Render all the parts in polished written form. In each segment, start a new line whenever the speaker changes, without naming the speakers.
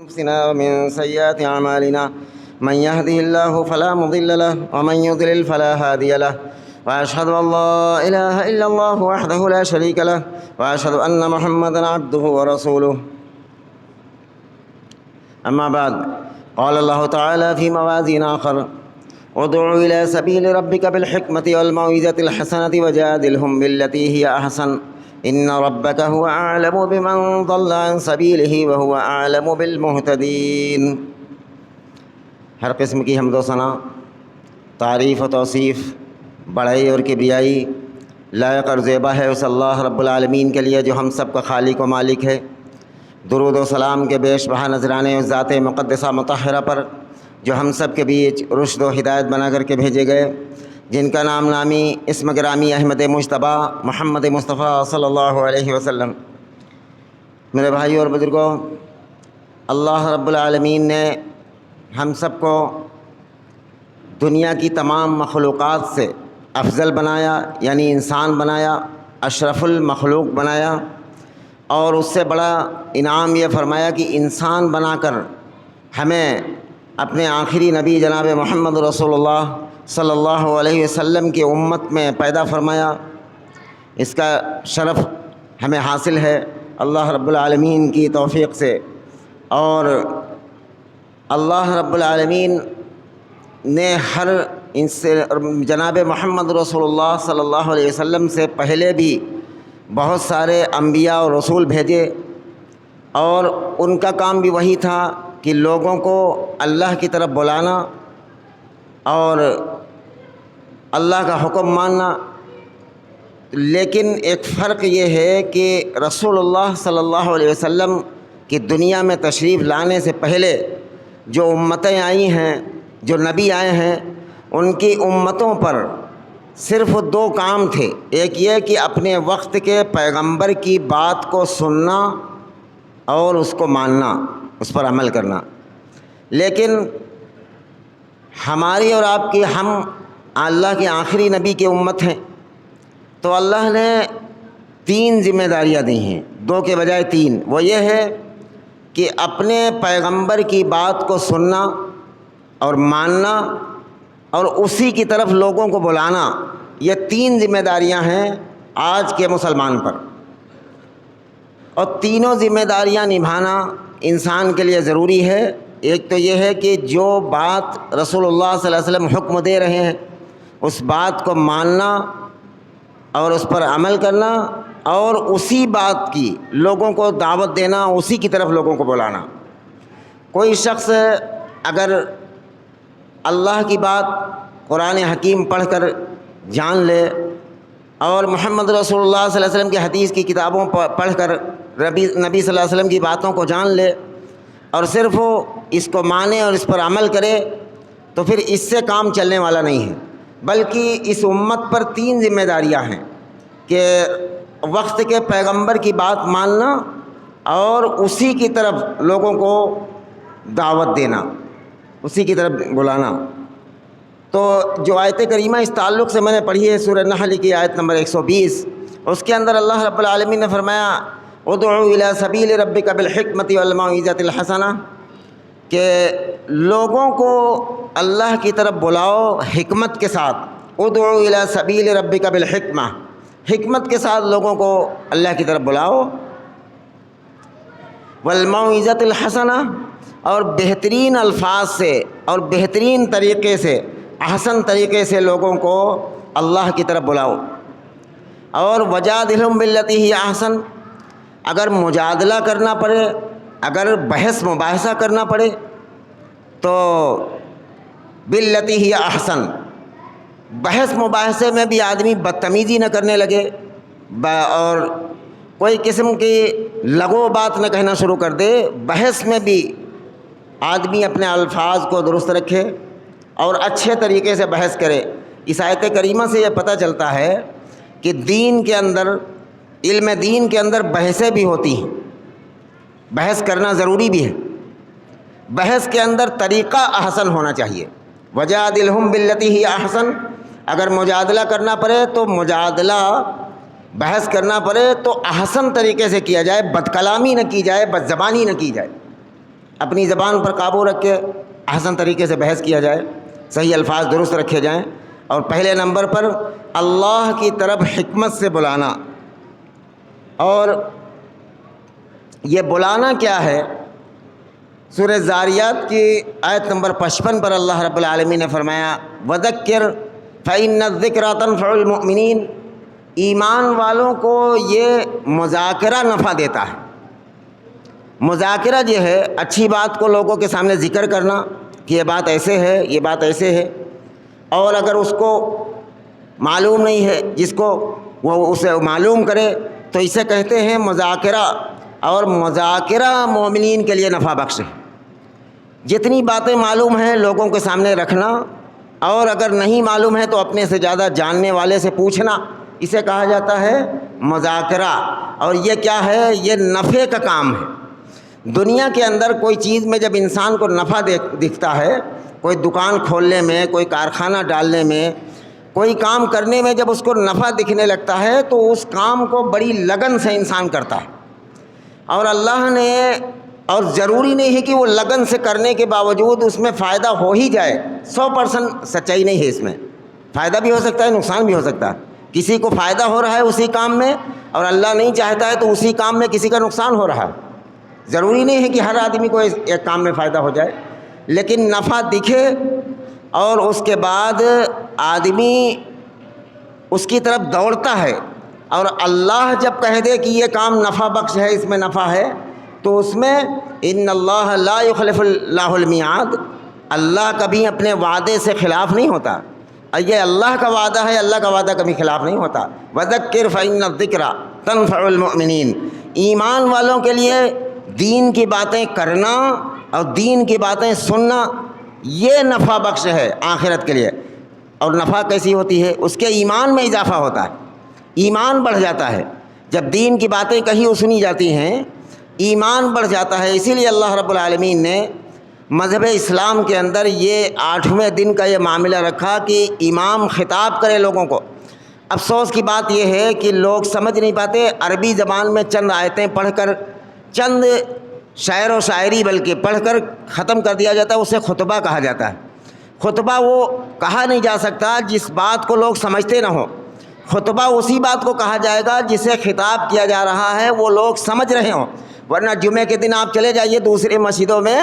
أنفسنا ومن سيئات أعمالنا من يهده الله فلا مضل له ومن يضلل فلا هادي له وأشهد أن لا إله إلا الله وحده لا شريك له وأشهد أن محمدا عبده ورسوله. أما بعد، قال الله تعالى في موازين آخر: ادع إلى سبيل ربك بالحكمة والموعظة الحسنة وجادلهم بالتي هي أحسن إن ربك هو أعلم بمن ضل عن سبيله وهو أعلم بالمهتدين. ہر قسم کی حمد و ثنا، تعریف و توصیف، بڑائی اور کبریائی لائق اور زیبا ہے اس اللہ رب العالمین کے لیے جو ہم سب کا خالق و مالک ہے۔ درود و سلام کے بیش بہا نذرانے اس ذات مقدسہ مطہرہ پر جو ہم سب کے بیچ رشد و ہدایت بنا کر کے بھیجے گئے، جن کا نام نامی اسم گرامی احمد مجتبیٰ محمد مصطفیٰ صلی اللہ علیہ وسلم۔ میرے بھائیو اور بزرگوں، اللہ رب العالمین نے ہم سب کو دنیا کی تمام مخلوقات سے افضل بنایا، یعنی انسان بنایا، اشرف المخلوق بنایا، اور اس سے بڑا انعام یہ فرمایا کہ انسان بنا کر ہمیں اپنے آخری نبی جناب محمد رسول اللہ صلی اللہ علیہ وسلم کی امت میں پیدا فرمایا۔ اس کا شرف ہمیں حاصل ہے اللہ رب العالمین کی توفیق سے، اور اللہ رب العالمین نے ہر ان سے جناب محمد رسول اللہ صلی اللہ علیہ وسلم سے پہلے بھی بہت سارے انبیاء اور رسول بھیجے، اور ان کا کام بھی وہی تھا کہ لوگوں کو اللہ کی طرف بلانا اور اللہ کا حکم ماننا۔ لیکن ایک فرق یہ ہے کہ رسول اللہ صلی اللہ علیہ وسلم کی دنیا میں تشریف لانے سے پہلے جو امتیں آئی ہیں، جو نبی آئے ہیں، ان کی امتوں پر صرف دو کام تھے۔ ایک یہ کہ اپنے وقت کے پیغمبر کی بات کو سننا اور اس کو ماننا، اس پر عمل کرنا۔ لیکن ہماری اور آپ کی، ہم اللہ کے آخری نبی کی امت ہیں، تو اللہ نے تین ذمہ داریاں دی ہیں، دو کے بجائے تین۔ وہ یہ ہے کہ اپنے پیغمبر کی بات کو سننا اور ماننا اور اسی کی طرف لوگوں کو بلانا۔ یہ تین ذمہ داریاں ہیں آج کے مسلمان پر، اور تینوں ذمہ داریاں نبھانا انسان کے لیے ضروری ہے۔ ایک تو یہ ہے کہ جو بات رسول اللہ صلی اللہ علیہ وسلم حکم دے رہے ہیں اس بات کو ماننا اور اس پر عمل کرنا، اور اسی بات کی لوگوں کو دعوت دینا، اسی کی طرف لوگوں کو بلانا۔ کوئی شخص اگر اللہ کی بات قرآن حکیم پڑھ کر جان لے اور محمد رسول اللہ صلی اللہ علیہ وسلم کی حدیث کی کتابوں پڑھ کر نبی صلی اللہ علیہ وسلم کی باتوں کو جان لے اور صرف وہ اس کو مانے اور اس پر عمل کرے، تو پھر اس سے کام چلنے والا نہیں ہے۔ بلکہ اس امت پر تین ذمہ داریاں ہیں کہ وقت کے پیغمبر کی بات ماننا اور اسی کی طرف لوگوں کو دعوت دینا، اسی کی طرف بلانا۔ تو جو آیت کریمہ اس تعلق سے میں نے پڑھی ہے سورہ نحل کی آیت نمبر 120، اس کے اندر اللہ رب العالمین نے فرمایا: ادعو الی سبیل ربک بالحکمۃ والموعظۃ الحسنہ، کہ لوگوں کو اللہ کی طرف بلاؤ حکمت کے ساتھ۔ ادعو الی سبیل ربک بالحکمہ، حکمت کے ساتھ لوگوں کو اللہ کی طرف بلاؤ، والموعظۃ الحسنہ، اور بہترین الفاظ سے اور بہترین طریقے سے، احسن طریقے سے لوگوں کو اللہ کی طرف بلاؤ، اور وجادلہم باللتی ہی احسن، اگر مجادلہ کرنا پڑے، اگر بحث مباحثہ کرنا پڑے تو باللتی ہی احسن، بحث مباحثے میں بھی آدمی بدتمیزی نہ کرنے لگے اور کوئی قسم کی لغو بات نہ کہنا شروع کر دے۔ بحث میں بھی آدمی اپنے الفاظ کو درست رکھے اور اچھے طریقے سے بحث کرے۔ اس آیت کریمہ سے یہ پتہ چلتا ہے کہ دین کے اندر، علم دین کے اندر بحثیں بھی ہوتی ہیں، بحث کرنا ضروری بھی ہے۔ بحث کے اندر طریقہ احسن ہونا چاہیے۔ وجادلہم باللتی ہی احسن، اگر مجادلہ کرنا پڑے تو مجادلہ، بحث کرنا پڑے تو احسن طریقے سے کیا جائے، بد کلامی نہ کی جائے، بد زبانی نہ کی جائے۔ اپنی زبان پر قابو رکھ کے احسن طریقے سے بحث کیا جائے، صحیح الفاظ درست رکھے جائیں، اور پہلے نمبر پر اللہ کی طرف حکمت سے بلانا۔ اور یہ بلانا کیا ہے؟ سورہ زاریات کی آیت نمبر 55 پر اللہ رب العالمین نے فرمایا وَذَكِّرْ فَإِنَّ الذِّكْرَىٰ تَنفَعُ الْمُؤْمِنِينَ۔ ایمان والوں کو یہ مذاکرہ نفع دیتا ہے۔ مذاکرہ جو ہے اچھی بات کو لوگوں کے سامنے ذکر کرنا کہ یہ بات ایسے ہے، یہ بات ایسے ہے، اور اگر اس کو معلوم نہیں ہے جس کو وہ اسے معلوم کرے تو اسے کہتے ہیں مذاکرہ۔ اور مذاکرہ مومنین کے لیے نفع بخش ہے۔ جتنی باتیں معلوم ہیں لوگوں کے سامنے رکھنا، اور اگر نہیں معلوم ہے تو اپنے سے زیادہ جاننے والے سے پوچھنا، اسے کہا جاتا ہے مذاکرہ۔ اور یہ کیا ہے؟ یہ نفع کا کام ہے۔ دنیا کے اندر کوئی چیز میں جب انسان کو نفع دکھتا ہے، کوئی دکان کھولنے میں، کوئی کارخانہ ڈالنے میں، کوئی کام کرنے میں جب اس کو نفع دکھنے لگتا ہے تو اس کام کو بڑی لگن سے انسان کرتا ہے۔ اور اللہ نے، اور ضروری نہیں ہے کہ وہ لگن سے کرنے کے باوجود اس میں فائدہ ہو ہی جائے، 100% سچائی نہیں ہے اس میں، فائدہ بھی ہو سکتا ہے، نقصان بھی ہو سکتا ہے۔ کسی کو فائدہ ہو رہا ہے اسی کام میں، اور اللہ نہیں چاہتا ہے تو اسی کام میں کسی کا نقصان ہو رہا ہے۔ ضروری نہیں ہے کہ ہر آدمی کو ایک کام میں فائدہ ہو جائے، لیکن نفع دکھے اور اس کے بعد آدمی اس کی طرف دوڑتا ہے، اور اللہ جب کہہ دے کہ یہ کام نفع بخش ہے، اس میں نفع ہے، تو اس میں ان اللہ لا یخلف اللہ المیعاد، اللہ کبھی اپنے وعدے سے خلاف نہیں ہوتا۔ یہ اللہ کا وعدہ ہے، اللہ کا وعدہ کبھی خلاف نہیں ہوتا۔ وَذَكِّرْ فَإِنَّ الذِّكْرَىٰ تَنفَعُ الْمُؤْمِنِينَ۔ ایمان والوں کے لیے دین کی باتیں کرنا اور دین کی باتیں سننا یہ نفع بخش ہے آخرت کے لیے۔ اور نفع کیسی ہوتی ہے؟ اس کے ایمان میں اضافہ ہوتا ہے، ایمان بڑھ جاتا ہے۔ جب دین کی باتیں کہیں سنی جاتی ہیں ایمان بڑھ جاتا ہے۔ اسی لیے اللہ رب العالمین نے مذہب اسلام کے اندر یہ 8ویں دن کا یہ معاملہ رکھا کہ امام خطاب کرے لوگوں کو۔ افسوس کی بات یہ ہے کہ لوگ سمجھ نہیں پاتے، عربی زبان میں چند آیتیں پڑھ کر، چند شعر و شاعری بلکہ پڑھ کر ختم کر دیا جاتا ہے، اسے خطبہ کہا جاتا ہے۔ خطبہ وہ کہا نہیں جا سکتا جس بات کو لوگ سمجھتے نہ ہوں۔ خطبہ اسی بات کو کہا جائے گا جسے خطاب کیا جا رہا ہے وہ لوگ سمجھ رہے ہوں۔ ورنہ جمعے کے دن آپ چلے جائیے دوسری مسجدوں میں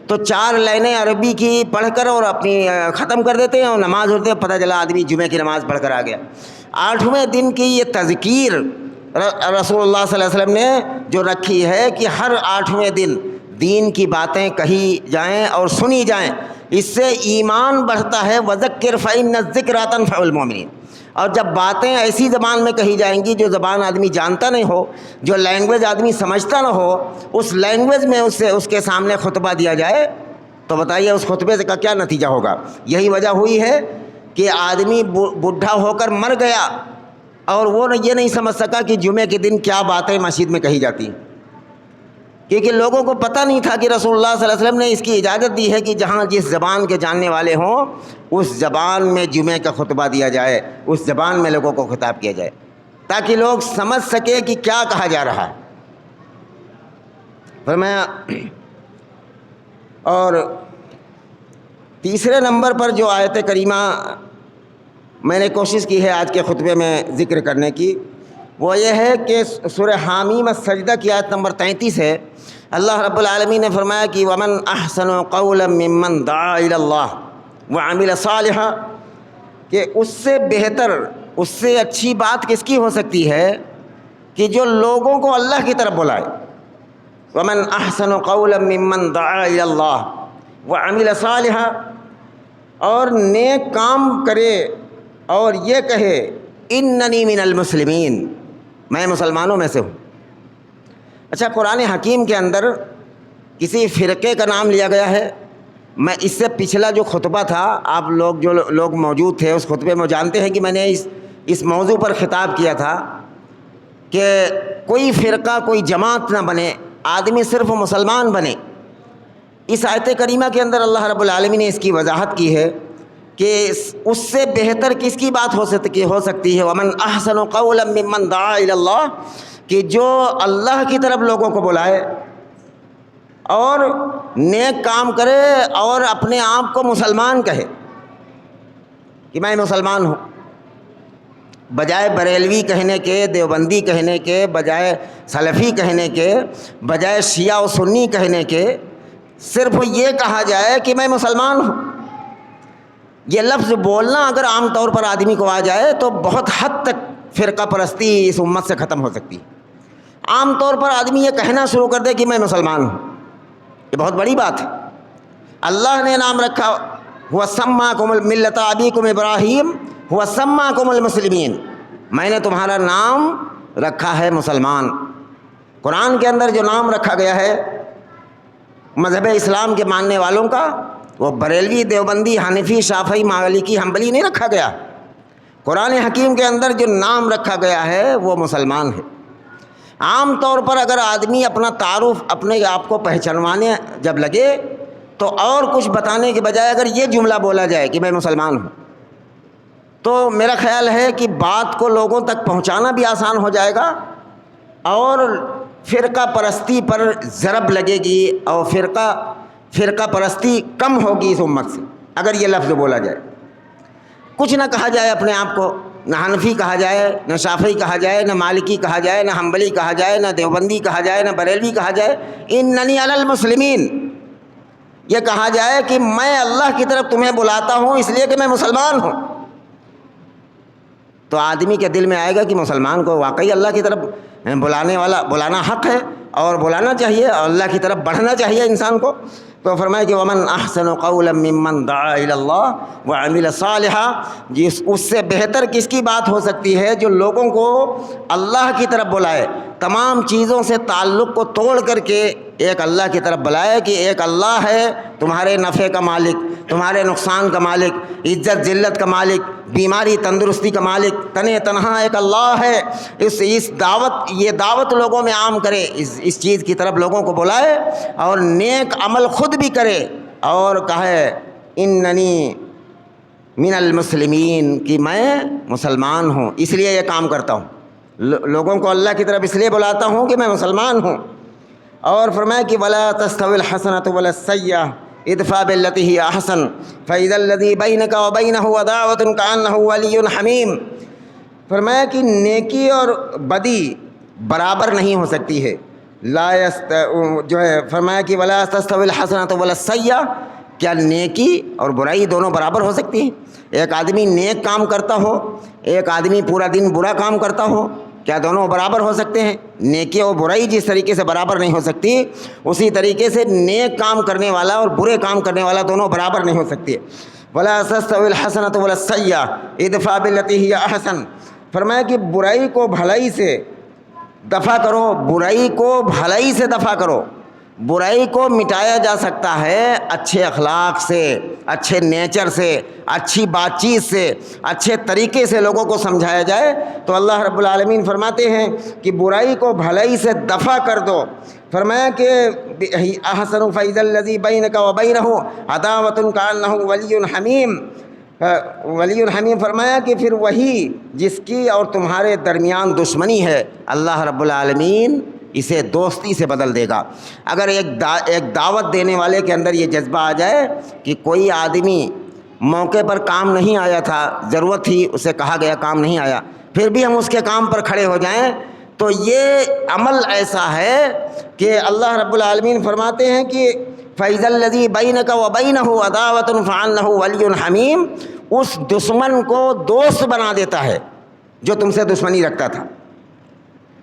تو 4 لائنیں عربی کی پڑھ کر اور اپنی ختم کر دیتے ہیں، اور نماز ہوتے ہیں، پتہ چلا آدمی جمعے کی نماز پڑھ کر آ گیا۔ 8ویں دن کی یہ تذکیر رسول اللہ صلی اللہ علیہ وسلم نے جو رکھی ہے کہ ہر 8ویں دن دین کی باتیں کہی جائیں اور سنی جائیں، اس سے ایمان بڑھتا ہے۔ وَذَكِّرْ فَإِنَّ الذِّكْرَىٰ تَنفَعُ الْمُؤْمِنِينَ۔ اور جب باتیں ایسی زبان میں کہی جائیں گی جو زبان آدمی جانتا نہیں ہو، جو لینگویج آدمی سمجھتا نہ ہو، اس لینگویج میں اس کے سامنے خطبہ دیا جائے تو بتائیے اس خطبے کا کیا نتیجہ ہوگا؟ یہی وجہ ہوئی ہے کہ آدمی بوڑھا ہو کر مر گیا اور وہ یہ نہیں سمجھ سکا کہ جمعے کے دن کیا باتیں مسجد میں کہی جاتی، کیونکہ لوگوں کو پتہ نہیں تھا کہ رسول اللہ صلی اللہ علیہ وسلم نے اس کی اجازت دی ہے کہ جہاں جس زبان کے جاننے والے ہوں اس زبان میں جمعے کا خطبہ دیا جائے، اس زبان میں لوگوں کو خطاب کیا جائے تاکہ لوگ سمجھ سکیں کہ کیا کہا جا رہا ہے۔ فرمایا، اور تیسرے نمبر پر جو آیت کریمہ میں نے کوشش کی ہے آج کے خطبے میں ذکر کرنے کی، وہ یہ ہے کہ سورہ حامیم السجدہ کی آیت نمبر 33 ہے۔ اللہ رب العالمین نے فرمایا کہ وَمَنْ أَحْسَنُ قَوْلًا مِّمَّنْ دَعَا إِلَى اللَّهِ وَعَمِلَ صَالِحًا، کہ اس سے بہتر، اس سے اچھی بات کس کی ہو سکتی ہے کہ جو لوگوں کو اللہ کی طرف بلائے۔ وَمَنْ أَحْسَنُ قَوْلًا مِّمَّنْ دَعَا إِلَى اللَّهِ وَعَمِلَ صَالِحًا، اور نیک کام کرے اور یہ کہے اِنَّنِي مِنَ الْمُسْلِمِينَ، میں مسلمانوں میں سے ہوں۔ اچھا، قرآن حکیم کے اندر کسی فرقے کا نام لیا گیا ہے؟ میں اس سے پچھلا جو خطبہ تھا، آپ لوگ جو لوگ موجود تھے اس خطبے میں جانتے ہیں کہ میں نے اس موضوع پر خطاب کیا تھا کہ کوئی فرقہ، کوئی جماعت نہ بنے، آدمی صرف مسلمان بنے۔ اس آیت کریمہ کے اندر اللہ رب العالمین نے اس کی وضاحت کی ہے کہ اس سے بہتر کس کی بات ہو سکتی ہے۔ وَمَنْ أَحْسَنُ قَوْلًا مِّمَّنْ دَعَا إِلَى اللَّهِ، کہ جو اللہ کی طرف لوگوں کو بلائے اور نیک کام کرے اور اپنے آپ کو مسلمان کہے کہ میں مسلمان ہوں، بجائے بریلوی کہنے کے، دیوبندی کہنے کے، بجائے سلفی کہنے کے، بجائے شیعہ و سنی کہنے کے، صرف یہ کہا جائے کہ میں مسلمان ہوں۔ یہ لفظ بولنا اگر عام طور پر آدمی کو آ جائے تو بہت حد تک فرقہ پرستی اس امت سے ختم ہو سکتی ہے۔ عام طور پر آدمی یہ کہنا شروع کر دے کہ میں مسلمان ہوں، یہ بہت بڑی بات ہے۔ اللہ نے نام رکھا هو سماکم ملۃ ابیکم ابراہیم هو سماکم المسلمین، میں نے تمہارا نام رکھا ہے مسلمان۔ قرآن کے اندر جو نام رکھا گیا ہے مذہب اسلام کے ماننے والوں کا، وہ بریلوی، دیوبندی، حنفی، شافعی، مالکی، حنبلی نہیں رکھا گیا۔ قرآن حکیم کے اندر جو نام رکھا گیا ہے وہ مسلمان ہے۔ عام طور پر اگر آدمی اپنا تعارف اپنے آپ کو پہچانوانے جب لگے تو اور کچھ بتانے کے بجائے اگر یہ جملہ بولا جائے کہ میں مسلمان ہوں تو میرا خیال ہے کہ بات کو لوگوں تک پہنچانا بھی آسان ہو جائے گا اور فرقہ پرستی پر ضرب لگے گی اور فرقہ پرستی کم ہوگی اس امت سے اگر یہ لفظ بولا جائے۔ کچھ نہ کہا جائے اپنے آپ کو، نہ حنفی کہا جائے، نہ شافعی کہا جائے، نہ مالکی کہا جائے، نہ حنبلی کہا جائے، نہ دیوبندی کہا جائے، نہ بریلوی کہا جائے، اننی علی المسلمین، یہ کہا جائے کہ میں اللہ کی طرف تمہیں بلاتا ہوں اس لیے کہ میں مسلمان ہوں، تو آدمی کے دل میں آئے گا کہ مسلمان کو واقعی اللہ کی طرف بلانا حق ہے اور بلانا چاہیے اور اللہ کی طرف بڑھنا چاہیے انسان کو۔ تو فرمایا کہ ومن احسن قولا ممن دعا الی اللہ وعمل صالحا، اس سے بہتر کس کی بات ہو سکتی ہے جو لوگوں کو اللہ کی طرف بلائے، تمام چیزوں سے تعلق کو توڑ کر کے ایک اللہ کی طرف بلائے کہ ایک اللہ ہے تمہارے نفع کا مالک، تمہارے نقصان کا مالک، عزت ذلت کا مالک، بیماری تندرستی کا مالک، تنے تنہا ایک اللہ ہے۔ یہ دعوت لوگوں میں عام کرے، اس چیز کی طرف لوگوں کو بلائے اور نیک عمل خود بھی کرے اور کہے اننی من المسلمین، کہ میں مسلمان ہوں اس لیے یہ کام کرتا ہوں، لوگوں کو اللہ کی طرف اس لیے بلاتا ہوں کہ میں مسلمان ہوں۔ اور فرمایا کہ ولا تستوی الحسنۃ ولا السیئۃ ادفع بالتی ہی احسن فاذا الذی بینک وبینہ عداوۃ کانہ ولی حمیم۔ فرمایا کہ نیکی اور بدی برابر نہیں ہو سکتی ہے، فرمایا کہ ولا تستوی الحسنۃ ولا السیئۃ، کیا نیکی اور برائی دونوں برابر ہو سکتی ہیں؟ ایک آدمی نیک کام کرتا ہو، ایک آدمی پورا دن برا کام کرتا ہو، کیا دونوں برابر ہو سکتے ہیں؟ نیکی اور برائی جس طریقے سے برابر نہیں ہو سکتی، اسی طریقے سے نیک کام کرنے والا اور برے کام کرنے والا دونوں برابر نہیں ہو سکتے۔ ولا تستوی الحسنۃ ولا السیئۃ ادفع بالتی ہی احسن، فرمایا کہ برائی کو بھلائی سے دفع کرو، برائی کو بھلائی سے دفع کرو۔ برائی کو مٹایا جا سکتا ہے اچھے اخلاق سے، اچھے نیچر سے، اچھی بات چیت سے، اچھے طریقے سے لوگوں کو سمجھایا جائے تو اللہ رب العالمین فرماتے ہیں کہ برائی کو بھلائی سے دفع کر دو۔ فرمایا کہ احسن فاذا الذی بینک وبینہ عداوۃ کانہ ولی حمیم، ولی الحمیم، فرمایا کہ پھر وہی جس کی اور تمہارے درمیان دشمنی ہے اللہ رب العالمین اسے دوستی سے بدل دے گا۔ اگر ایک دعوت دینے والے کے اندر یہ جذبہ آ جائے کہ کوئی آدمی موقع پر کام نہیں آیا تھا، ضرورت تھی اسے کہا گیا کام نہیں آیا، پھر بھی ہم اس کے کام پر کھڑے ہو جائیں، تو یہ عمل ایسا ہے کہ اللہ رب العالمین فرماتے ہیں کہ فَإِذَا الَّذِي بَيْنَكَ وَبَيْنَهُ عَدَاوَةٌ فَإِنَّهُ وَلِيٌّ حَمِيمٌ، اس دشمن کو دوست بنا دیتا ہے جو تم سے دشمنی رکھتا تھا،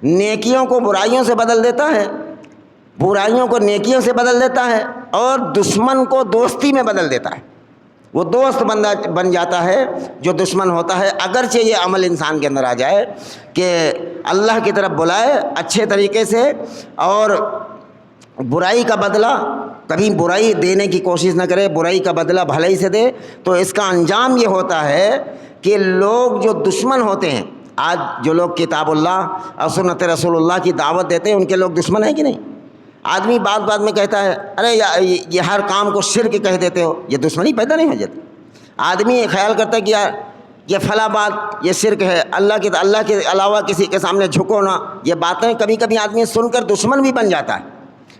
نیکیوں کو برائیوں سے بدل دیتا ہے، برائیوں کو نیکیوں سے بدل دیتا ہے اور دشمن کو دوستی میں بدل دیتا ہے۔ وہ دوست بن جاتا ہے جو دشمن ہوتا ہے۔ اگرچہ یہ عمل انسان کے اندر آ جائے کہ اللہ کی طرف بلائے اچھے طریقے سے اور برائی کا بدلہ، کبھی برائی دینے کی کوشش نہ کرے، برائی کا بدلہ بھلائی سے دے، تو اس کا انجام یہ ہوتا ہے کہ لوگ جو دشمن ہوتے ہیں، آج جو لوگ کتاب اللہ اور سنت رسول اللہ کی دعوت دیتے ہیں ان کے لوگ دشمن ہیں کہ نہیں؟ آدمی بات میں کہتا ہے ارے یہ ہر کام کو شرک کہہ دیتے ہو، یہ دشمنی پیدا نہیں ہو جاتی؟ آدمی خیال کرتا ہے کہ یار یہ فلاں بات یہ شرک ہے، اللہ کے علاوہ کسی کے سامنے جھکو نہ، یہ باتیں کبھی کبھی آدمی سن کر دشمن بھی بن جاتا ہے۔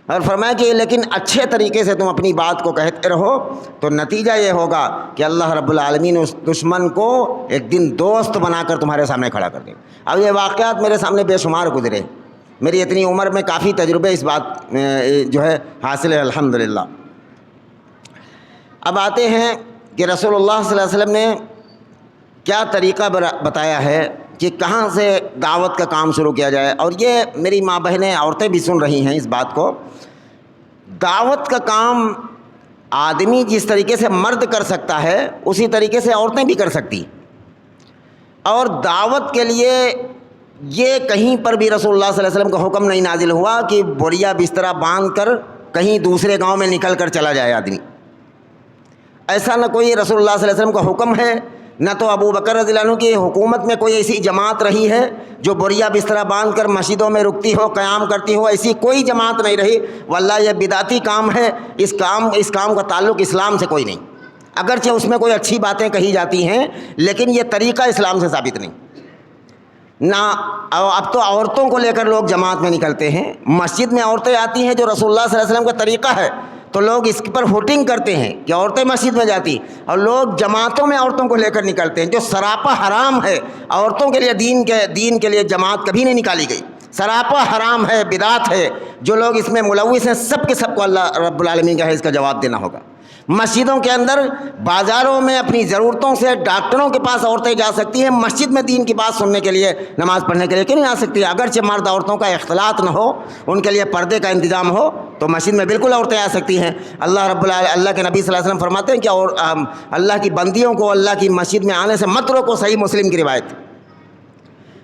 اور فرمایا کہ لیکن اچھے طریقے سے تم اپنی بات کو کہتے رہو تو نتیجہ یہ ہوگا کہ اللہ رب العالمین اس دشمن کو ایک دن دوست بنا کر تمہارے سامنے کھڑا کر دے گا۔ اب یہ واقعات میرے سامنے بے شمار گزرے، میری اتنی عمر میں کافی تجربے اس بات جو ہے حاصل ہے الحمدللہ۔ اب آتے ہیں کہ رسول اللہ صلی اللہ علیہ وسلم نے کیا طریقہ بتایا ہے کہ کہاں سے دعوت کا کام شروع کیا جائے، اور یہ میری ماں بہنیں عورتیں بھی سن رہی ہیں اس بات کو۔ دعوت کا کام آدمی جس طریقے سے مرد کر سکتا ہے اسی طریقے سے عورتیں بھی کر سکتی، اور دعوت کے لیے یہ کہیں پر بھی رسول اللہ صلی اللہ علیہ وسلم کا حکم نہیں نازل ہوا کہ بوریا بسترا باندھ کر کہیں دوسرے گاؤں میں نکل کر چلا جائے آدمی۔ ایسا نہ کوئی رسول اللہ صلی اللہ علیہ وسلم کا حکم ہے، نہ تو ابو بکر رضی اللہ عنہ کی حکومت میں کوئی ایسی جماعت رہی ہے جو بوریا بسترا باندھ کر مسجدوں میں رکتی ہو، قیام کرتی ہو، ایسی کوئی جماعت نہیں رہی۔ واللہ یہ بدعتی کام ہے، اس کام کا تعلق اسلام سے کوئی نہیں، اگرچہ اس میں کوئی اچھی باتیں کہی جاتی ہیں لیکن یہ طریقہ اسلام سے ثابت نہیں۔ نہ اب تو عورتوں کو لے کر لوگ جماعت میں نکلتے ہیں، مسجد میں عورتیں آتی ہیں جو رسول اللہ صلی اللہ علیہ وسلم کا طریقہ ہے، تو لوگ اس پر ہوٹنگ کرتے ہیں کہ عورتیں مسجد میں جاتی، اور لوگ جماعتوں میں عورتوں کو لے کر نکلتے ہیں، جو سراپا حرام ہے۔ عورتوں کے لیے دین کے لیے جماعت کبھی نہیں نکالی گئی، سراپا حرام ہے، بدعت ہے۔ جو لوگ اس میں ملوث ہیں سب کے سب کو اللہ رب العالمین کا ہے اس کا جواب دینا ہوگا۔ مسجدوں کے اندر، بازاروں میں اپنی ضرورتوں سے ڈاکٹروں کے پاس عورتیں جا سکتی ہیں، مسجد میں دین کی بات سننے کے لیے، نماز پڑھنے کے لیے کیوں نہیں آ سکتی؟ اگرچہ مرد عورتوں کا اختلاط نہ ہو، ان کے لیے پردے کا انتظام ہو، تو مسجد میں بالکل عورتیں آ سکتی ہیں۔ اللہ کے نبی صلی اللہ علیہ وسلم فرماتے ہیں کہ اللہ کی بندیوں کو اللہ کی مسجد میں آنے سے مت روکو، صحیح مسلم کی روایت۔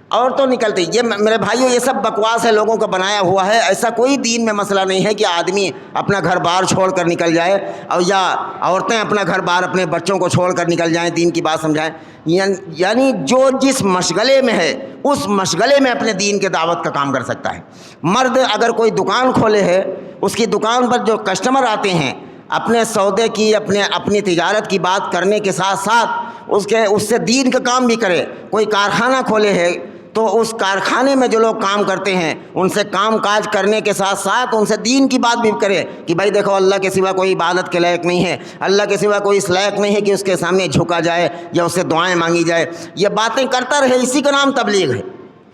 اور تو نکلتی، یہ میرے بھائیوں یہ سب بکواس ہے، لوگوں کا بنایا ہوا ہے۔ ایسا کوئی دین میں مسئلہ نہیں ہے کہ آدمی اپنا گھر بار چھوڑ کر نکل جائے، اور یا عورتیں اپنا گھر بار اپنے بچوں کو چھوڑ کر نکل جائیں دین کی بات سمجھائیں۔ یعنی جو جس مشغلے میں ہے اس مشغلے میں اپنے دین کے دعوت کا کام کر سکتا ہے۔ مرد اگر کوئی دکان کھولے ہے، اس کی دکان پر جو کسٹمر آتے ہیں، اپنے سودے کی اپنی تجارت کی بات کرنے کے ساتھ ساتھ اس سے دین کا کام بھی کرے۔ کوئی کارخانہ کھولے ہے تو اس کارخانے میں جو لوگ کام کرتے ہیں ان سے کام کاج کرنے کے ساتھ ساتھ ان سے دین کی بات بھی کرے کہ بھائی دیکھو اللہ کے سوا کوئی عبادت کے لائق نہیں ہے، اللہ کے سوا کوئی اس لائق نہیں ہے کہ اس کے سامنے جھکا جائے یا اس سے دعائیں مانگی جائے۔ یہ باتیں کرتا رہے، اسی کا نام تبلیغ ہے،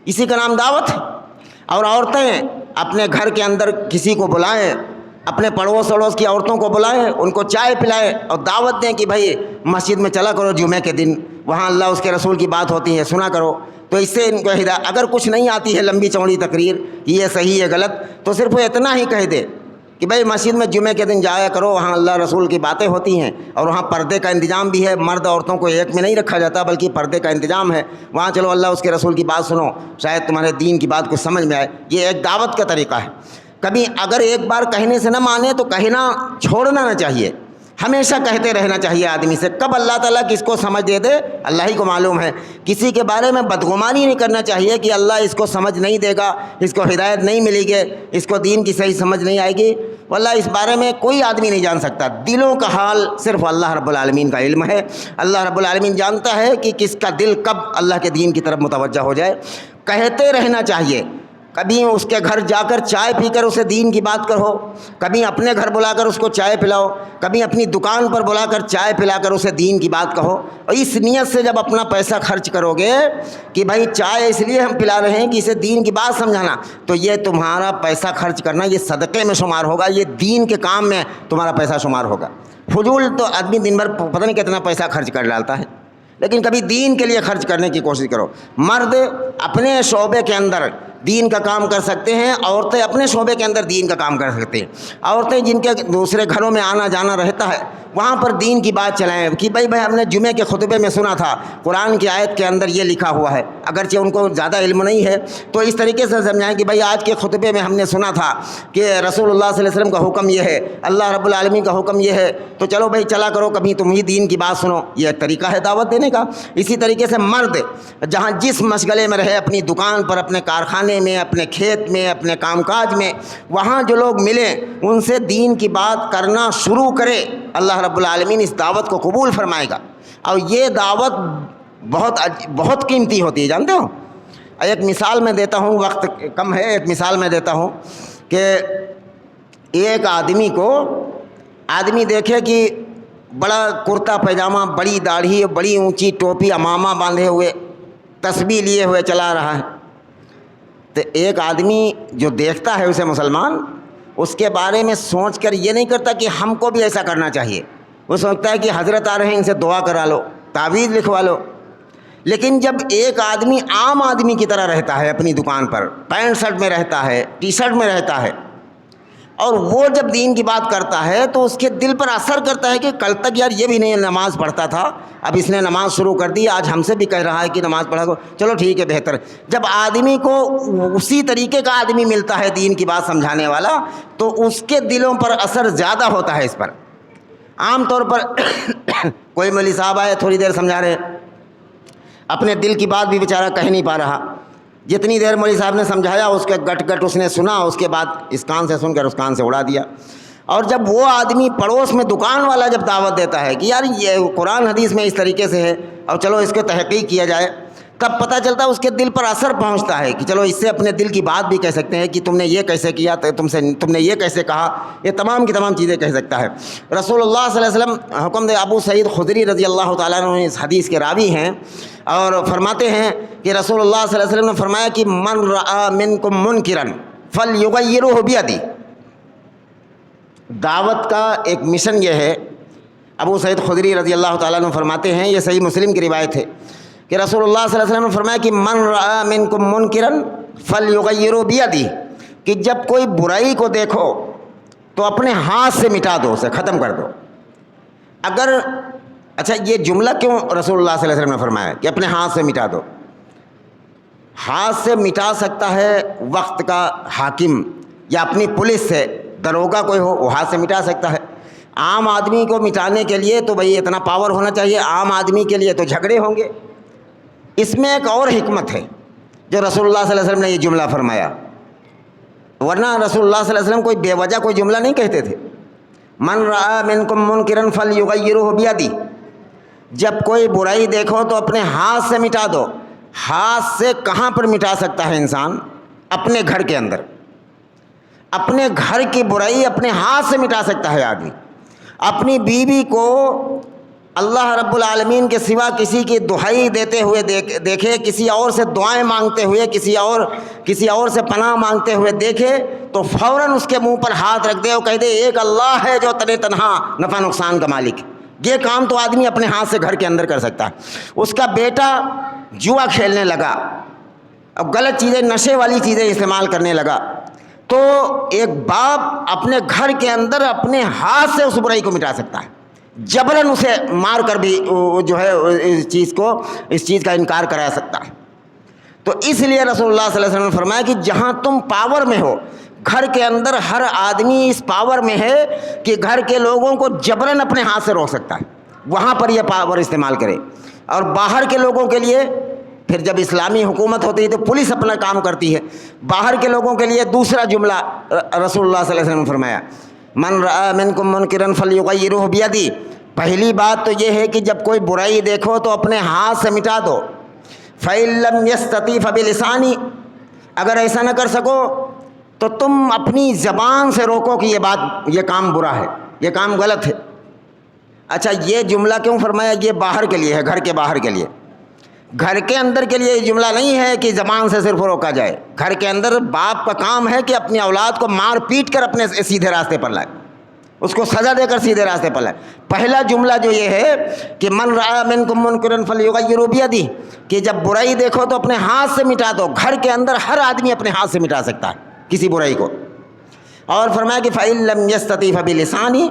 اسی کا نام دعوت ہے۔ اور عورتیں اپنے گھر کے اندر کسی کو بلائیں، اپنے پڑوس اڑوس کی عورتوں کو بلائیں، ان کو چائے پلائیں اور دعوت دیں کہ بھائی مسجد میں چلا کرو جمعے کے دن، وہاں اللہ اس کے رسول کی بات ہوتی ہے، سنا کرو۔ تو اس سے ان کو ہدایت، اگر کچھ نہیں آتی ہے لمبی چوڑی تقریر کہ یہ صحیح ہے غلط، تو صرف وہ اتنا ہی کہہ دے کہ بھائی مسجد میں جمعے کے دن جایا کرو، وہاں اللہ رسول کی باتیں ہوتی ہیں، اور وہاں پردے کا انتظام بھی ہے، مرد عورتوں کو ایک میں نہیں رکھا جاتا بلکہ پردے کا انتظام ہے، وہاں چلو اللہ اس کے رسول کی بات سنو، شاید تمہارے دین کی بات کو سمجھ میں آئے۔ یہ ایک دعوت کا طریقہ ہے۔ کبھی اگر ایک بار کہنے سے نہ مانے تو کہنا چھوڑنا نہ چاہیے، ہمیشہ کہتے رہنا چاہیے آدمی سے۔ کب اللہ تعالیٰ کس کو سمجھ دے دے اللہ ہی کو معلوم ہے۔ کسی کے بارے میں بدگمانی نہیں کرنا چاہیے کہ اللہ اس کو سمجھ نہیں دے گا، اس کو ہدایت نہیں ملے گی، اس کو دین کی صحیح سمجھ نہیں آئے گی۔ واللہ اس بارے میں کوئی آدمی نہیں جان سکتا، دلوں کا حال صرف اللہ رب العالمین کا علم ہے۔ اللہ رب العالمین جانتا ہے کہ کس کا دل کب اللہ کے دین کی طرف متوجہ ہو جائے۔ کہتے رہنا چاہیے، کبھی اس کے گھر جا کر چائے پی کر اسے دین کی بات کرو، کبھی اپنے گھر بلا کر اس کو چائے پلاؤ، کبھی اپنی دکان پر بلا کر چائے پلا کر اسے دین کی بات کہو۔ اور اس نیت سے جب اپنا پیسہ خرچ کرو گے کہ بھائی چائے اس لیے ہم پلا رہے ہیں کہ اسے دین کی بات سمجھانا، تو یہ تمہارا پیسہ خرچ کرنا یہ صدقے میں شمار ہوگا، یہ دین کے کام میں تمہارا پیسہ شمار ہوگا۔ فضول تو آدمی دن بھر پتہ نہیں کتنا پیسہ خرچ کر ڈالتا ہے، لیکن کبھی دین کے لیے خرچ کرنے کی کوشش کرو۔ مرد اپنے شعبے کے اندر دین کا کام کر سکتے ہیں، عورتیں اپنے شعبے کے اندر دین کا کام کر سکتے ہیں۔ عورتیں جن کے دوسرے گھروں میں آنا جانا رہتا ہے وہاں پر دین کی بات چلائیں کہ بھائی ہم نے جمعے کے خطبے میں سنا تھا قرآن کی آیت کے اندر یہ لکھا ہوا ہے، اگرچہ ان کو زیادہ علم نہیں ہے تو اس طریقے سے سمجھائیں کہ بھائی آج کے خطبے میں ہم نے سنا تھا کہ رسول اللہ صلی اللہ علیہ وسلم کا حکم یہ ہے، اللہ رب العالمین کا حکم یہ ہے، تو چلو بھائی چلا کرو کبھی تم ہی دین کی بات سنو۔ یہ ایک طریقہ ہے دعوت دینے کا۔ اسی طریقے سے مرد جہاں جس مشغلے میں رہے، اپنی دکان پر، اپنے کارخانے میں، اپنے کھیت میں، اپنے کام کاج میں، وہاں جو لوگ ملیں ان سے دین کی بات کرنا شروع کرے، اللہ رب العالمین اس دعوت کو قبول فرمائے گا۔ اور یہ دعوت بہت قیمتی ہوتی ہے، جانتے ہو۔ ایک مثال میں دیتا ہوں، وقت کم ہے، ایک مثال میں دیتا ہوں کہ ایک آدمی دیکھے کہ بڑا کرتا پیجامہ، بڑی داڑھی، بڑی اونچی ٹوپی، امامہ باندھے ہوئے، تسبیح لیے ہوئے چلا رہا ہے، تو ایک آدمی جو دیکھتا ہے اسے مسلمان، اس کے بارے میں سوچ کر یہ نہیں کرتا کہ ہم کو بھی ایسا کرنا چاہیے، وہ سوچتا ہے کہ حضرت آ رہے ہیں، ان سے دعا کرا لو، تعویذ لکھوا لو۔ لیکن جب ایک آدمی عام آدمی کی طرح رہتا ہے، اپنی دکان پر پینٹ شرٹ میں رہتا ہے، ٹی شرٹ میں رہتا ہے، اور وہ جب دین کی بات کرتا ہے تو اس کے دل پر اثر کرتا ہے کہ کل تک یار یہ بھی نہیں نماز پڑھتا تھا، اب اس نے نماز شروع کر دی، آج ہم سے بھی کہہ رہا ہے کہ نماز پڑھا کرو، چلو ٹھیک ہے بہتر۔ جب آدمی کو اسی طریقے کا آدمی ملتا ہے دین کی بات سمجھانے والا، تو اس کے دلوں پر اثر زیادہ ہوتا ہے اس پر۔ عام طور پر کوئی مولوی صاحب آئے، تھوڑی دیر سمجھا رہے، اپنے دل کی بات بھی بیچارہ کہہ نہیں پا رہا، جتنی دیر مولوی صاحب نے سمجھایا اس کے گٹ اس نے سنا، اس کے بعد اس کان سے سن کر اس کان سے اڑا دیا۔ اور جب وہ آدمی پڑوس میں دکان والا جب دعوت دیتا ہے کہ یار یہ قرآن حدیث میں اس طریقے سے ہے اور چلو اس کو تحقیق کیا جائے، تب پتہ چلتا ہے اس کے دل پر اثر پہنچتا ہے کہ چلو اس سے اپنے دل کی بات بھی کہہ سکتے ہیں کہ تم نے یہ کیسے کیا، تم نے یہ کیسے کہا، یہ تمام کی تمام چیزیں کہہ سکتا ہے۔ رسول اللہ صلی اللہ علیہ وسلم حکم دے، ابو سعید خدری رضی اللہ تعالیٰ عنہ اس حدیث کے راوی ہیں، اور فرماتے ہیں کہ رسول اللہ صلی اللہ علیہ وسلم نے فرمایا کہ من رأى منکم منکرا فلیغیرہ بیدی۔ دعوت کا ایک مشن یہ ہے، ابو سعید خدری رضی اللہ تعالیٰ عنہ فرماتے ہیں، یہ صحیح مسلم کی روایت ہے کہ رسول اللہ صلی اللہ علیہ وسلم نے فرمایا کہ من رأى منکم منکرا فلیغیرہ بیدی، کہ جب کوئی برائی کو دیکھو تو اپنے ہاتھ سے مٹا دو، اسے ختم کر دو۔ اگر اچھا یہ جملہ کیوں رسول اللہ صلی اللہ علیہ وسلم نے فرمایا کہ اپنے ہاتھ سے مٹا دو؟ ہاتھ سے مٹا سکتا ہے وقت کا حاکم یا اپنی پولیس سے، دروگا کوئی ہو وہ ہاتھ سے مٹا سکتا ہے۔ عام آدمی کو مٹانے کے لیے تو بھئی اتنا پاور ہونا چاہیے، عام آدمی کے لیے تو جھگڑے ہوں گے۔ اس میں ایک اور حکمت ہے جو رسول اللہ صلی اللہ علیہ وسلم نے یہ جملہ فرمایا، ورنہ رسول اللہ صلی اللہ علیہ وسلم کوئی بے وجہ کوئی جملہ نہیں کہتے تھے۔ من رأى منکم منکرا فلیغیرہ بیدی، جب کوئی برائی دیکھو تو اپنے ہاتھ سے مٹا دو۔ ہاتھ سے کہاں پر مٹا سکتا ہے انسان؟ اپنے گھر کے اندر۔ اپنے گھر کی برائی اپنے ہاتھ سے مٹا سکتا ہے آدمی۔ اپنی بیوی کو اللہ رب العالمین کے سوا کسی کی دہائی دیتے ہوئے دیکھے، کسی اور سے دعائیں مانگتے ہوئے، کسی اور سے پناہ مانگتے ہوئے دیکھے، تو فوراً اس کے منہ پر ہاتھ رکھ دے اور کہہ دے ایک اللہ ہے جو تنہا نفع نقصان کا مالک ہے۔ یہ کام تو آدمی اپنے ہاتھ سے گھر کے اندر کر سکتا ہے۔ اس کا بیٹا جوا کھیلنے لگا، اب غلط چیزیں، نشے والی چیزیں استعمال کرنے لگا، تو ایک باپ اپنے گھر کے اندر اپنے ہاتھ سے اس برائی کو مٹا سکتا ہے، جبراً اسے مار کر بھی جو ہے اس چیز کا انکار کرا سکتا ہے۔ تو اس لیے رسول اللہ صلی اللہ علیہ وسلم نے فرمایا کہ جہاں تم پاور میں ہو، گھر کے اندر ہر آدمی اس پاور میں ہے کہ گھر کے لوگوں کو جبراً اپنے ہاتھ سے روک سکتا ہے، وہاں پر یہ پاور استعمال کرے۔ اور باہر کے لوگوں کے لیے پھر جب اسلامی حکومت ہوتی ہے تو پولیس اپنا کام کرتی ہے۔ باہر کے لوگوں کے لیے دوسرا جملہ رسول اللہ صلی اللہ علیہ وسلم نے فرمایا، من رأى منکم منکرا فلیغیرہ بیدی۔ پہلی بات تو یہ ہے کہ جب کوئی برائی دیکھو تو اپنے ہاتھ سے مٹا دو۔ فإن لم يستطع فبلسانہ، اگر ایسا نہ کر سکو تو تم اپنی زبان سے روکو کہ یہ کام برا ہے، یہ کام غلط ہے۔ اچھا یہ جملہ کیوں فرمایا؟ یہ باہر کے لیے ہے، گھر کے باہر کے لیے۔ گھر کے اندر کے لیے یہ جملہ نہیں ہے کہ زبان سے صرف روکا جائے۔ گھر کے اندر باپ کا کام ہے کہ اپنی اولاد کو مار پیٹ کر اپنے سیدھے راستے پر لائے، اس کو سزا دے کر سیدھے راستے پر لائے۔ پہلا جملہ جو یہ ہے کہ من رأى منکم منکرا فلیغیرہ بیدی، کہ جب برائی دیکھو تو اپنے ہاتھ سے مٹا دو۔ گھر کے اندر ہر آدمی اپنے ہاتھ سے مٹا سکتا ہے کسی برائی کو۔ اور فرمایا کہ فإن لم يستطع فبلسانہ،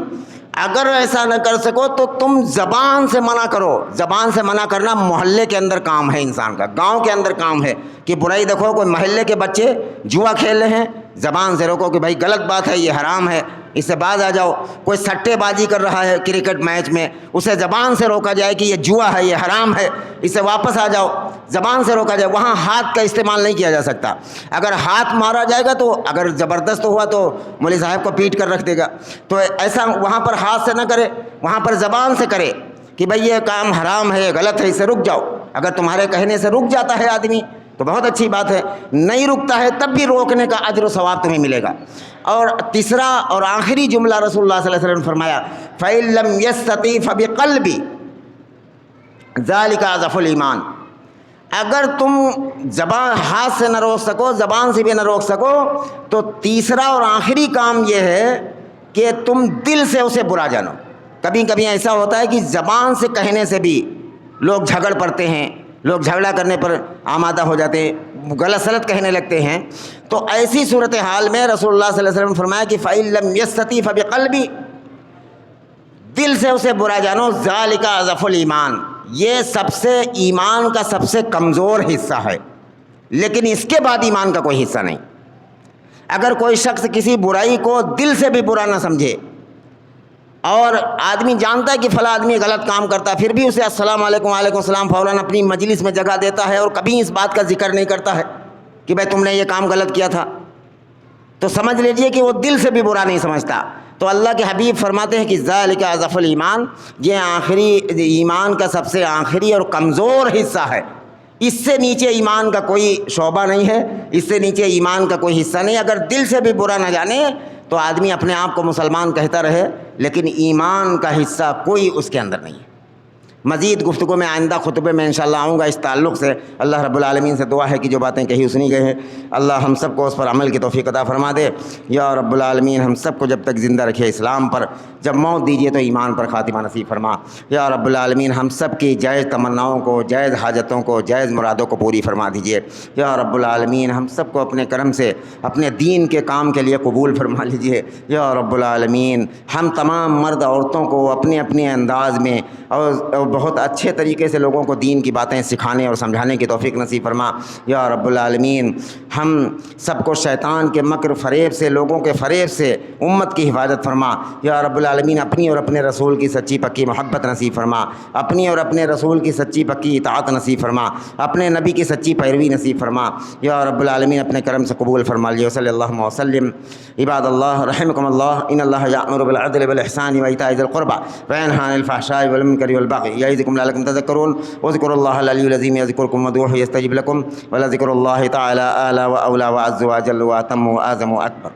اگر ایسا نہ کر سکو تو تم زبان سے منع کرو۔ زبان سے منع کرنا محلے کے اندر کام ہے انسان کا، گاؤں کے اندر کام ہے کہ برائی دیکھو، کوئی محلے کے بچے جوا کھیل رہے ہیں، زبان سے روکو کہ بھائی غلط بات ہے، یہ حرام ہے، اس سے باز آ جاؤ۔ کوئی سٹے بازی کر رہا ہے کرکٹ میچ میں، اسے زبان سے روکا جائے کہ یہ جوا ہے، یہ حرام ہے، اس سے واپس آ جاؤ، زبان سے روکا جائے۔ وہاں ہاتھ کا استعمال نہیں کیا جا سکتا۔ اگر ہاتھ مارا جائے گا تو اگر زبردست ہوا تو مولوی صاحب کو پیٹ کر رکھ دے گا، تو ایسا وہاں پر ہاتھ سے نہ کرے، وہاں پر زبان سے کرے کہ بھئی یہ کام حرام ہے، یہ غلط ہے، اس سے رک جاؤ۔ اگر تمہارے کہنے سے رک جاتا ہے آدمی تو بہت اچھی بات ہے. نہیں رکتا ہے تب بھی روکنے کا اجر و ثواب تمہیں ملے گا. اور تیسرا اور آخری جملہ رسول اللہ صلی اللہ علیہ وسلم نے فرمایا فَإِن لَّمْ يَسْتَطِعْ فَبِقَلْبِهِ ذَلِكَ أَضْعَفُ الْإِيمَانِ. اگر تم زبان ہاتھ سے نہ روک سکو، زبان سے بھی نہ روک سکو، تو تیسرا اور آخری کام یہ ہے کہ تم دل سے اسے برا جانو. کبھی کبھی ایسا ہوتا ہے کہ زبان سے کہنے سے بھی لوگ جھگڑ پڑتے ہیں، لوگ جھگڑا کرنے پر آمادہ ہو جاتے ہیں، غلط سلط کہنے لگتے ہیں. تو ایسی صورتحال میں رسول اللہ صلی اللہ علیہ وسلم نے فرمایا کہ فَإِن لَّمْ يَسْتَطِعْ فَبِقَلْبِهِ، دل سے اسے برا جانو. ذَلِكَ أَضْعَفُ الْإِيمَانِ، یہ سب سے ایمان کا سب سے کمزور حصہ ہے، لیکن اس کے بعد ایمان کا کوئی حصہ نہیں. اگر کوئی شخص کسی برائی کو دل سے بھی برا نہ سمجھے، اور آدمی جانتا ہے کہ فلاں آدمی غلط کام کرتا ہے، پھر بھی اسے السلام علیکم وعلیکم السلام فوراً اپنی مجلس میں جگہ دیتا ہے اور کبھی اس بات کا ذکر نہیں کرتا ہے کہ بھائی تم نے یہ کام غلط کیا تھا، تو سمجھ لیجئے کہ وہ دل سے بھی برا نہیں سمجھتا. تو اللہ کے حبیب فرماتے ہیں کہ ذالک اضعف الایمان، یہ آخری ایمان کا سب سے آخری اور کمزور حصہ ہے. اس سے نیچے ایمان کا کوئی شعبہ نہیں ہے، اس سے نیچے ایمان کا کوئی حصہ نہیں. اگر دل سے بھی برا نہ جانے تو آدمی اپنے آپ کو مسلمان کہتا رہے، لیکن ایمان کا حصہ کوئی اس کے اندر نہیں ہے. مزید گفتگو میں آئندہ خطبے میں انشاءاللہ آؤں گا اس تعلق سے. اللہ رب العالمین سے دعا ہے کہ جو باتیں کہی سنی گئی ہیں اللہ ہم سب کو اس پر عمل کی توفیق عطا فرما دے. یا رب العالمین ہم سب کو جب تک زندہ رکھے اسلام پر، جب موت دیجیے تو ایمان پر خاتمہ نصیب فرما. یا رب العالمین ہم سب کی جائز تمناؤں کو، جائز حاجتوں کو، جائز مرادوں کو پوری فرما دیجیے. یا رب العالمین ہم سب کو اپنے کرم سے اپنے دین کے کام کے لیے قبول فرما لیجیے. یا رب العالمین ہم تمام مرد عورتوں کو اپنے اپنے انداز میں اور بہت اچھے طریقے سے لوگوں کو دین کی باتیں سکھانے اور سمجھانے کی توفیق نصیب فرما. یا رب العالمین ہم سب کو شیطان کے مکر فریب سے، لوگوں کے فریب سے امت کی حفاظت فرما. یا رب العالمین اپنی اور اپنے رسول کی سچی پکی محبت نصیب فرما، اپنی اور اپنے رسول کی سچی پکی اطاعت نصیب فرما، اپنے نبی کی سچی پیروی نصیب فرما. یا رب العالمین اپنے کرم سے قبول فرما لیجیے. صلی اللہ وسلم. عباد اللہ رحمکم اللہ، ان اللہ یأمر بالعدل والإحسان وإیتاء ذی القربى وینہی عن الفحشاء والمنکر والبغی یعظکم لعلکم تذکرون. واذکروا اللہ العلی العظیم یذکرکم وادعوہ یستجب لکم ولذکر اللہ تعالی اعلی واولی واعز واجل واتم واعظم واکبر.